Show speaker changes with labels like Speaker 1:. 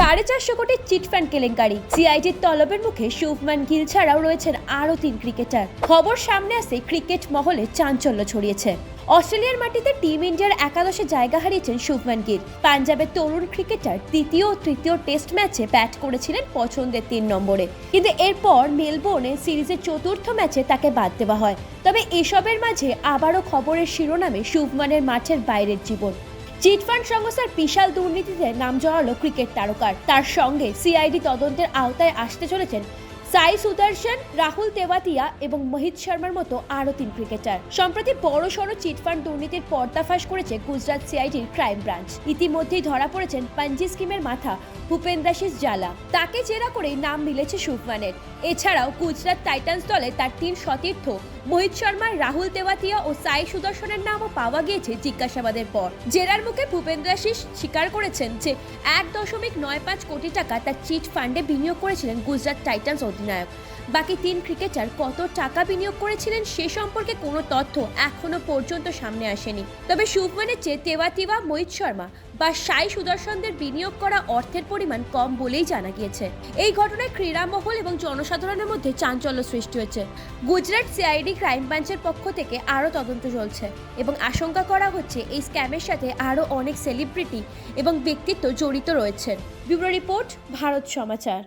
Speaker 1: 450 কোটি চিটফান্ড কেলেঙ্কারি, সিআইডির তলবের মুখে শুভমান গিল ছাড়াও রয়েছেন আরও 3 ক্রিকেটার। খবর সামনে আসে ক্রিকেট মহলে চাঞ্চল্য ছড়িয়েছে। অস্ট্রেলিয়ার মাটিতে টিম ইন্ডিয়ার একাদশে জায়গা হারিয়েছেন শুভমান গিল। পাঞ্জাবের তরুণ ক্রিকেটার দ্বিতীয় ও তৃতীয় টেস্ট ম্যাচে ব্যাট করেছিলেন পছন্দের 3 নম্বরে, কিন্তু এরপর মেলবোর্নে সিরিজের চতুর্থ ম্যাচে তাকে বাদ দেওয়া হয়। তবে এসবের মাঝে আবারও খবরের শিরোনামে শুভমানের মাঠের বাইরের জীবন। চিটফান্ড সংস্থার বিশাল দুর্নীতিতে নাম জড়ালো ক্রিকেট তারকার। তার সঙ্গে সিআইডি তদন্তের আওতায় আসতে চলেছেন সাই সুদর্শন, রাহুল তেওয়াতিয়া এবং মোহিত শর্মার মতো আরও 3 ক্রিকেটার। সম্প্রতি বড়সড় চিটফান্ড দুর্নীতির পর্দাফাশ করেছে গুজরাট সিআইডির ক্রাইম ব্রাঞ্চ। ইতিমধ্যেই ধরা পড়েছেন পঞ্জি স্কিমের মাথা ভূপেন্দ্রাশিস জালা। তাকে জেরা করেই নাম মিলেছে শুভমানের। এছাড়াও গুজরাট টাইটান্স দলে তার 3 সতীর্থ মোহিত শর্মা, রাহুল তেওয়াতিয়া ও সাই সুদর্শনের নামও পাওয়া গিয়েছে জিজ্ঞাসাবাদের পর। জেরার মুখে ভূপেন্দ্রাশিস স্বীকার করেছেন যে 1.95 কোটি টাকা তার চিট ফান্ডে বিনিয়োগ করেছিলেন গুজরাট টাইটান্স অধিনায়ক। বাকি 3 ক্রিকেটার কত টাকা বিনিয়োগ করেছিলেন সে সম্পর্কে কোনো তথ্য এখনো পর্যন্ত সামনে আসেনি। তবে শুভমানের চেয়ে তেওয়াতিয়া, মোহিত শর্মা বা সাই সুদর্শনদের বিনিয়োগ করা অর্থের পরিমাণ কম বলেই জানা গিয়েছে। এই ঘটনায় ক্রীড়া মহল এবং জনসাধারণের মধ্যে চাঞ্চল্য সৃষ্টি হয়েছে। গুজরাট সিআইডি ক্রাইম ব্রাঞ্চের পক্ষ থেকে আরও তদন্ত চলছে এবং আশঙ্কা করা হচ্ছে এই স্ক্যামের সাথে আরও অনেক সেলিব্রিটি এবং ব্যক্তিত্ব জড়িত রয়েছেন। ব্যুরো রিপোর্ট, ভারত সমাচার।